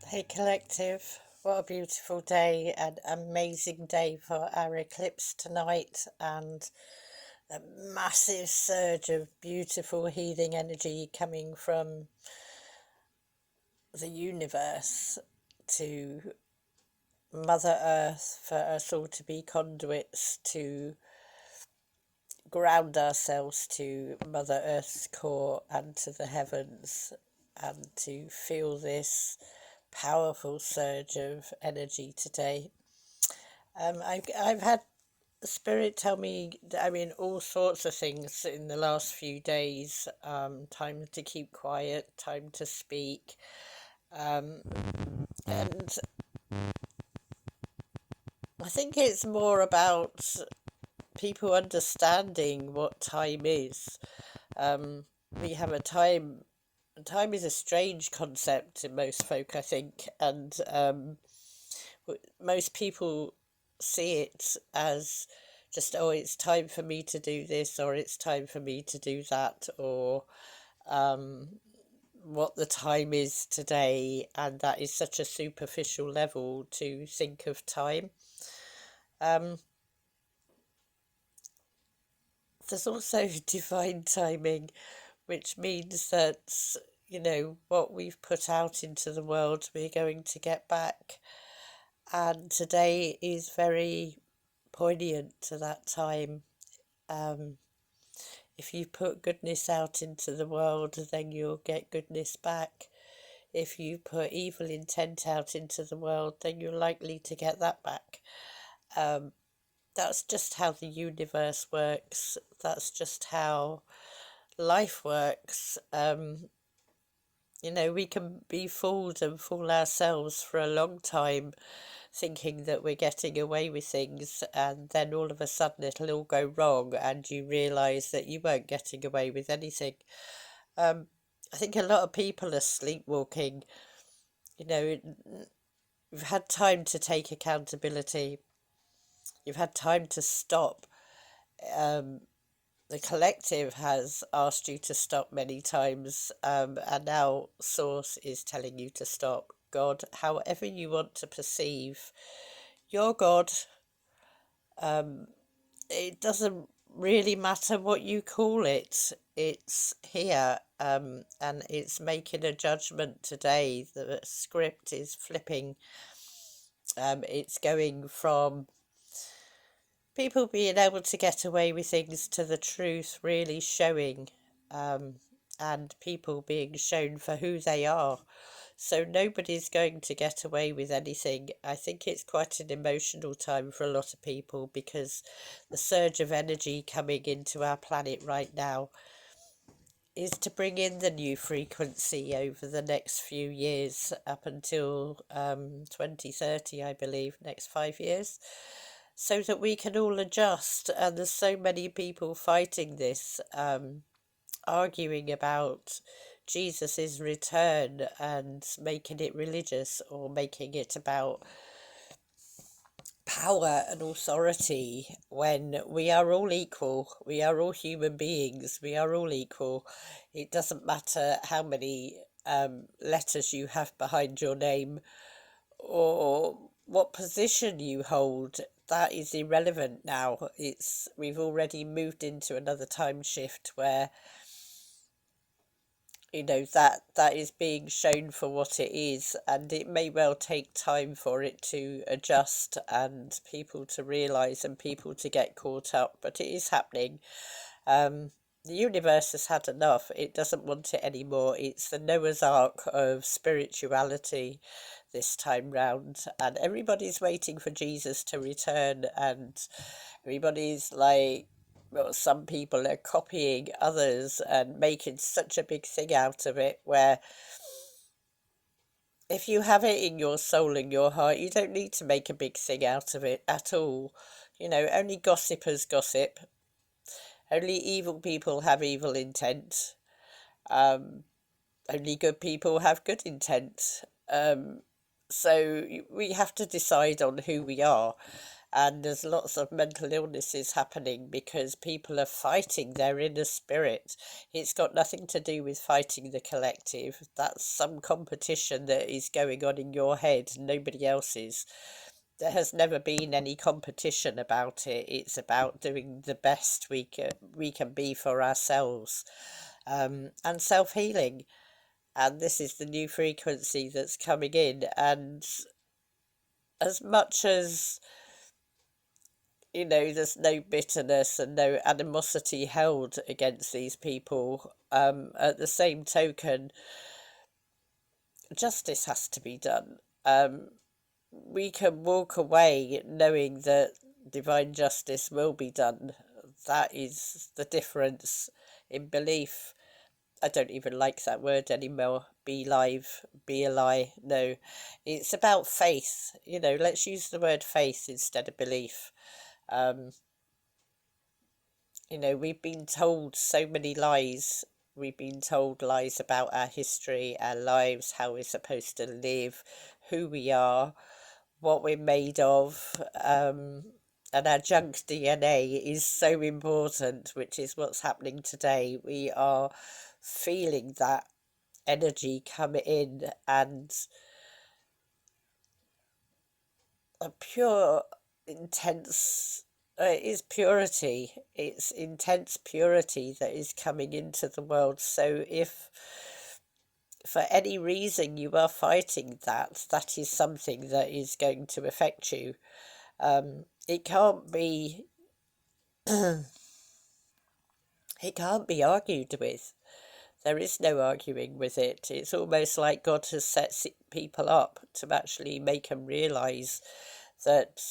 Hey collective, what a beautiful day, an amazing day for our eclipse tonight, and a massive surge of beautiful healing energy coming from the universe to Mother Earth for us all to be conduits to ground ourselves to Mother Earth's core and to the heavens, and to feel this powerful surge of energy today. I've had the spirit tell me, all sorts of things in the last few days. Time to keep quiet, time to speak, um, and I think it's more about people understanding what time is. Um, we have a time. Time is a strange concept in most folk, I think, and most people see it as just, oh, it's time for me to do this, or it's time for me to do that, or um, what the time is today, and that is such a superficial level to think of time. Um, there's also divine timing, which means that, what we've put out into the world, we're going to get back. And today is very poignant to that time. Um, if you put goodness out into the world, then you'll get goodness back. If you put evil intent out into the world, then you're likely to get that back. Um, that's just how the universe works. That's just how life works. We can be fooled and fool ourselves for a long time, thinking that we're getting away with things, and then all of a sudden it'll all go wrong and you realise that you weren't getting away with anything. I think a lot of people are sleepwalking. You know, you've had time to take accountability, you've had time to stop. Um, the collective has asked you to stop many times, and now Source is telling you to stop. God, however you want to perceive your God, it doesn't really matter what you call it. It's here, and it's making a judgment today. The script is flipping. It's going from people being able to get away with things to the truth really showing, um, and people being shown for who they are. So nobody's going to get away with anything. I think it's quite an emotional time for a lot of people, because the surge of energy coming into our planet right now is to bring in the new frequency over the next few years, up until 2030, I believe, next 5 years, so that we can all adjust. And there's so many people fighting this, arguing about Jesus's return and making it religious, or making it about power and authority, when we are all equal. We are all human beings. We are all equal. It doesn't matter how many letters you have behind your name, or what position you hold. That is irrelevant now. We've already moved into another time shift where that is being shown for what it is, and it may well take time for it to adjust and people to realize and people to get caught up, but it is happening. The universe has had enough. It doesn't want it anymore. It's the Noah's Ark of spirituality this time round, and everybody's waiting for Jesus to return, and everybody's like, well, some people are copying others and making such a big thing out of it, where if you have it in your soul and your heart, you don't need to make a big thing out of it at all. Only gossipers gossip. Only evil people have evil intent. Um, Only good people have good intent. So we have to decide on who we are. And there's lots of mental illnesses happening because people are fighting their inner spirit. It's got nothing to do with fighting the collective. That's some competition that is going on in your head, nobody else's. There has never been any competition about it. It's about doing the best we can be for ourselves, and self healing. And this is the new frequency that's coming in. And as much as there's no bitterness and no animosity held against these people, at the same token, justice has to be done. We can walk away knowing that divine justice will be done. That is the difference in belief. I don't even like that word anymore. Be live, be a lie. No, it's about faith. Let's use the word faith instead of belief. Um, we've been told so many lies. We've been told lies about our history, our lives, how we're supposed to live, who we are, what we're made of, and our junk DNA is so important, which is what's happening today. We are feeling that energy come in, and a pure, intense, it is purity. It's intense purity that is coming into the world. So if for any reason you are fighting that, that is something that is going to affect you. It can't be it can't be argued with. There is no arguing with it. It's almost like God has set people up to actually make them realise that,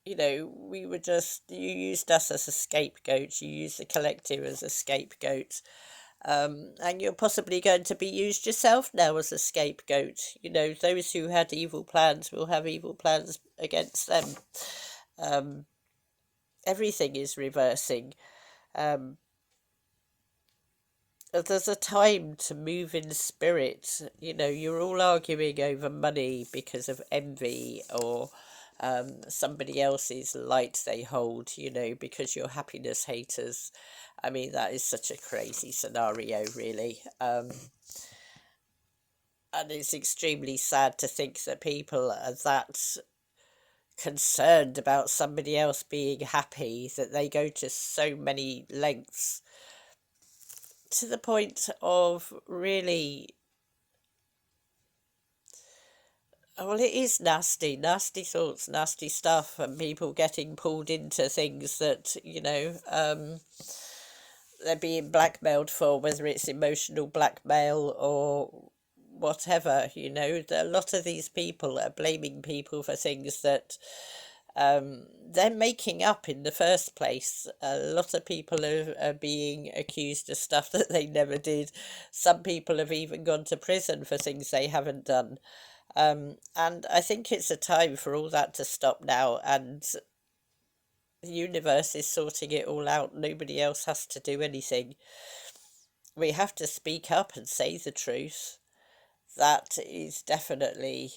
we were just, you used us as a scapegoat, you used the collective as a scapegoat, and you're possibly going to be used yourself now as a scapegoat. Those who had evil plans will have evil plans against them. Everything is reversing. There's a time to move in spirit. You're all arguing over money because of envy, or somebody else's light they hold, because you're happiness haters. I mean, that is such a crazy scenario, really. And it's extremely sad to think that people are that concerned about somebody else being happy that they go to so many lengths, to the point of really, well, it is nasty, nasty thoughts, nasty stuff, and people getting pulled into things that, they're being blackmailed for, whether it's emotional blackmail or whatever. A lot of these people are blaming people for things that they're making up in the first place. A lot of people are being accused of stuff that they never did. Some people have even gone to prison for things they haven't done. And I think it's a time for all that to stop now, and the universe is sorting it all out. Nobody else has to do anything. We have to speak up and say the truth. That is definitely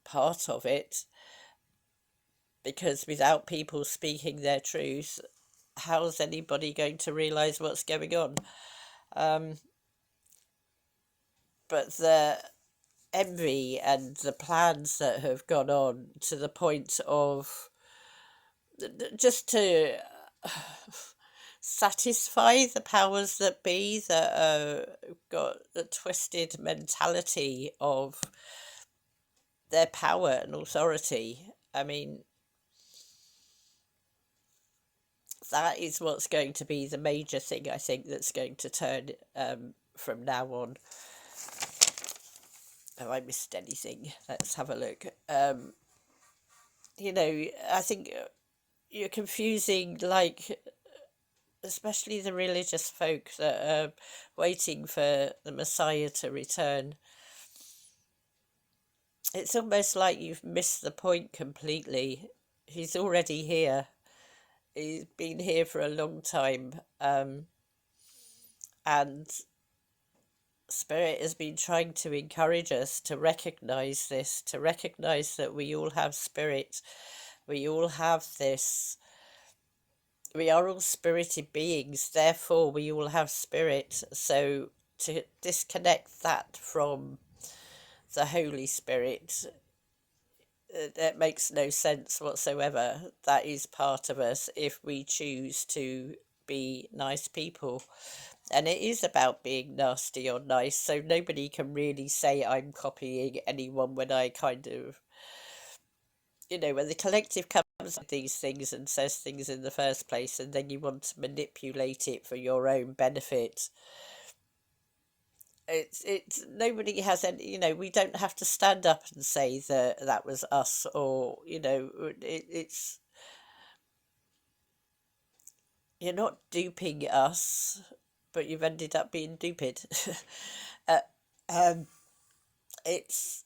part of it, because without people speaking their truth, how's anybody going to realise what's going on? But the envy and the plans that have gone on, to the point of just to satisfy the powers that be, that got the twisted mentality of their power and authority. I mean, that is what's going to be the major thing, I think, that's going to turn from now on. Have I missed anything? Let's have a look. I think you're confusing, like, especially the religious folk that are waiting for the Messiah to return. It's almost like you've missed the point completely. He's already here. He's been here for a long time. And Spirit has been trying to encourage us to recognize this, to recognize that we all have spirit, We all have this, we are all spirited beings, therefore we all have spirit. So to disconnect that from the Holy Spirit, that makes no sense whatsoever. That is part of us if we choose to be nice people. And it is about being nasty or nice, so nobody can really say I'm copying anyone when I kind of, when the collective comes with these things and says things in the first place, and then you want to manipulate it for your own benefit. It's nobody has any, we don't have to stand up and say that that was us, or it's, you're not duping us, but you've ended up being duped. uh, um it's,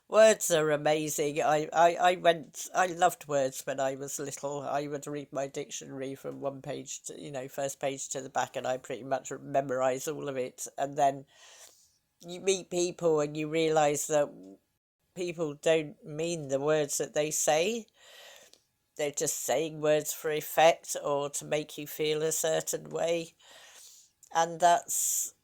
words are amazing. I loved words when I was little. I would read my dictionary from one page to, first page to the back, and I pretty much memorize all of it. And then you meet people and you realize that people don't mean the words that they say. They're just saying words for effect or to make you feel a certain way. And that's,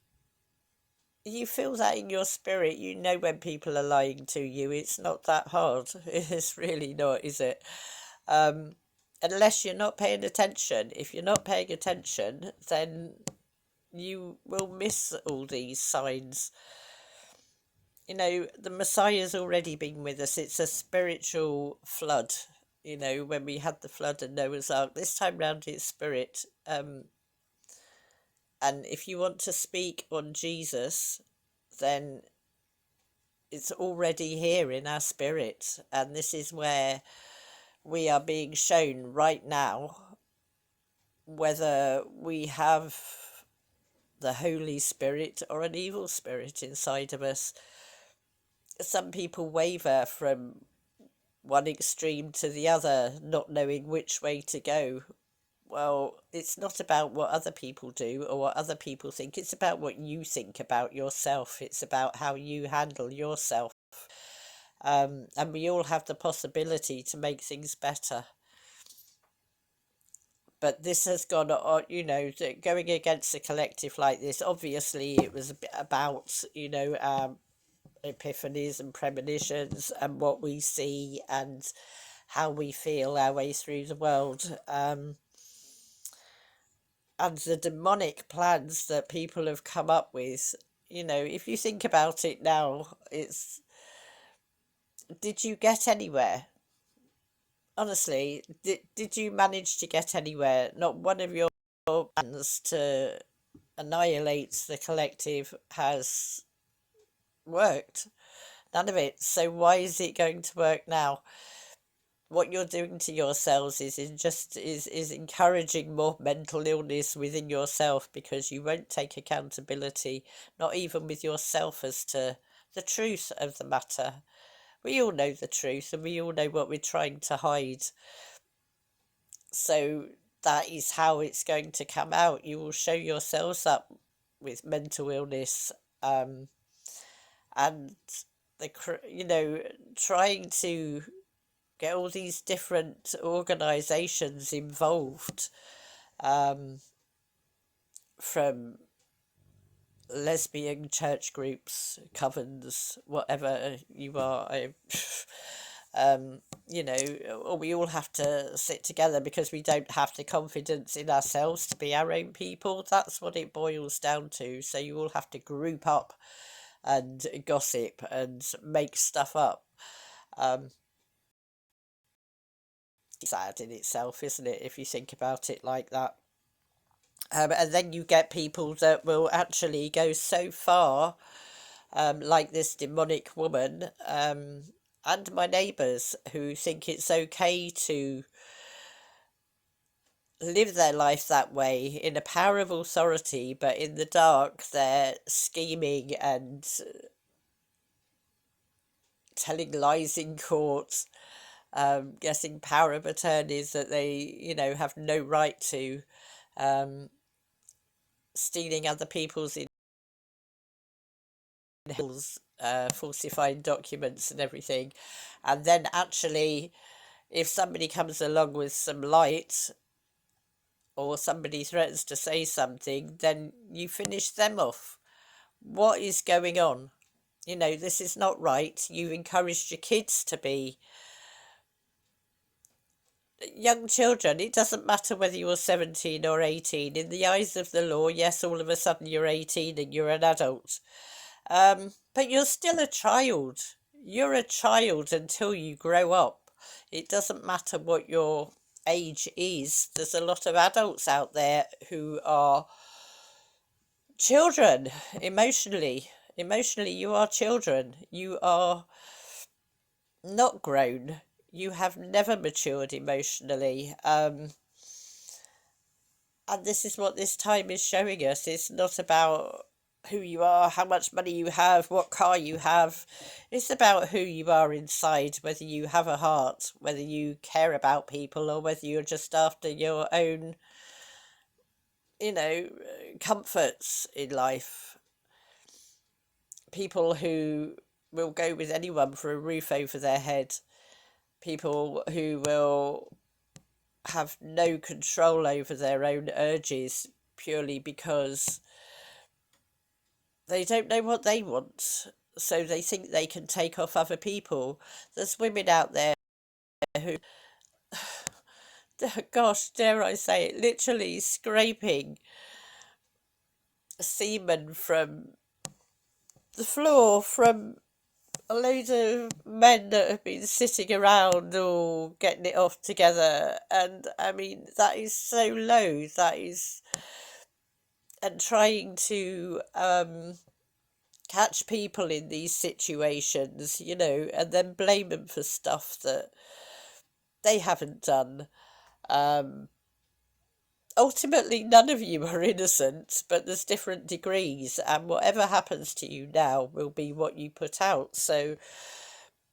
you feel that in your spirit. You know when people are lying to you. It's not that hard. It's really not, is it? Um, Unless you're not paying attention. If you're not paying attention, then you will miss all these signs. The Messiah's already been with us. It's a spiritual flood. When we had the flood and Noah's Ark, this time round it's spirit. And if you want to speak on Jesus, then it's already here in our spirit. And this is where we are being shown right now whether we have the Holy Spirit or an evil spirit inside of us. Some people waver from one extreme to the other, not knowing which way to go. Well, it's not about what other people do or what other people think. It's about what you think about yourself. It's about how you handle yourself. And we all have the possibility to make things better. But this has gone on, going against a collective like this. Obviously, it was about, epiphanies and premonitions and what we see and how we feel our way through the world. And the demonic plans that people have come up with, if you think about it now, did you get anywhere? Honestly, did you manage to get anywhere? Not one of your plans to annihilate the collective has worked. None of it. So why is it going to work now? What you're doing to yourselves is encouraging more mental illness within yourself, because you won't take accountability, not even with yourself, as to the truth of the matter. We all know the truth, and we all know what we're trying to hide. So that is how it's going to come out. You will show yourselves up with mental illness, and trying to get all these different organisations involved, from lesbian church groups, covens, whatever you are. Or we all have to sit together because we don't have the confidence in ourselves to be our own people. That's what it boils down to. So you all have to group up and gossip and make stuff up. Sad in itself, isn't it, if you think about it like that? And then you get people that will actually go so far, like this demonic woman, and my neighbours, who think it's okay to live their life that way in a power of authority, but in the dark they're scheming and telling lies in court, getting power of attorneys that they, have no right to, stealing other people's hills, falsifying documents and everything, and then actually if somebody comes along with some light, or somebody threatens to say something, then you finish them off. What is going on? This is not right. You've encouraged your kids to be young children. It doesn't matter whether you're 17 or 18. In the eyes of the law, yes, all of a sudden you're 18 and you're an adult. But you're still a child. You're a child until you grow up. It doesn't matter what your age is. There's a lot of adults out there who are children emotionally. Emotionally, you are children. You are not grown. You have never matured emotionally. And this is what this time is showing us. It's not about who you are, how much money you have, what car you have. It's about who you are inside, whether you have a heart, whether you care about people, or whether you're just after your own, comforts in life. People who will go with anyone for a roof over their head. People who will have no control over their own urges purely because they don't know what they want, so they think they can take off other people. There's women out there who, gosh, dare I say it, literally scraping semen from the floor from a load of men that have been sitting around or getting it off together. And I mean, that is so low. That is, and trying to catch people in these situations, and then blame them for stuff that they haven't done. Ultimately, none of you are innocent, but there's different degrees, and whatever happens to you now will be what you put out. So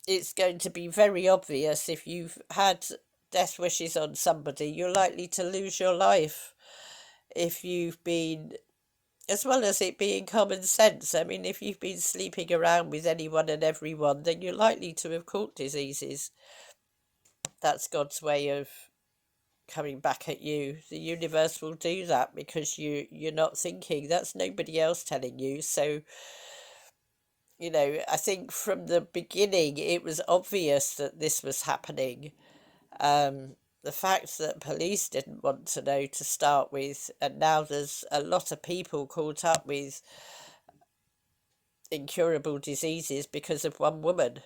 it's going to be very obvious if you've had death wishes on somebody, you're likely to lose your life. If you've been, as well as it being common sense, I mean, if you've been sleeping around with anyone and everyone, then you're likely to have caught diseases. That's God's way of coming back at you. The universe will do that because you're not thinking. That's nobody else telling you. So, I think from the beginning it was obvious that this was happening. The fact that police didn't want to know to start with, and now there's a lot of people caught up with incurable diseases because of one woman.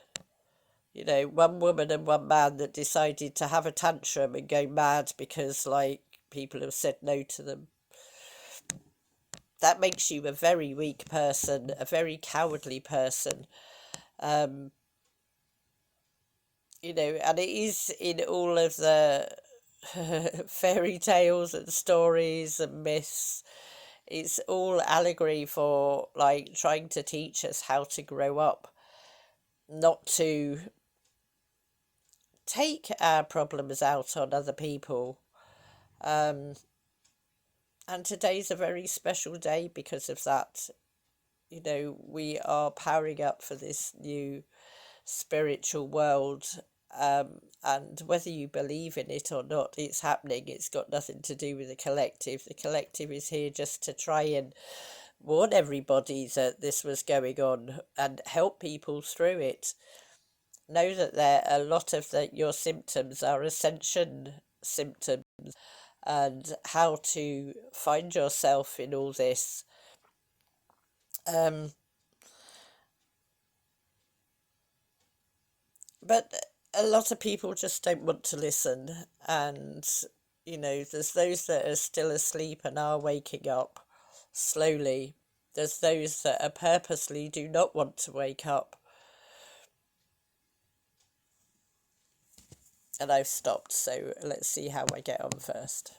One woman and one man that decided to have a tantrum and go mad because, people have said no to them. That makes you a very weak person, a very cowardly person. And it is in all of the fairy tales and stories and myths. It's all allegory for, trying to teach us how to grow up, not to take our problems out on other people. And today's a very special day because of that. We are powering up for this new spiritual world. And whether you believe in it or not, it's happening. It's got nothing to do with the collective. The collective is here just to try and warn everybody that this was going on and help people through it. Know that a lot of your symptoms are ascension symptoms, and how to find yourself in all this. But a lot of people just don't want to listen, and there's those that are still asleep and are waking up slowly. There's those that are purposely do not want to wake up. And I've stopped, so let's see how I get on first.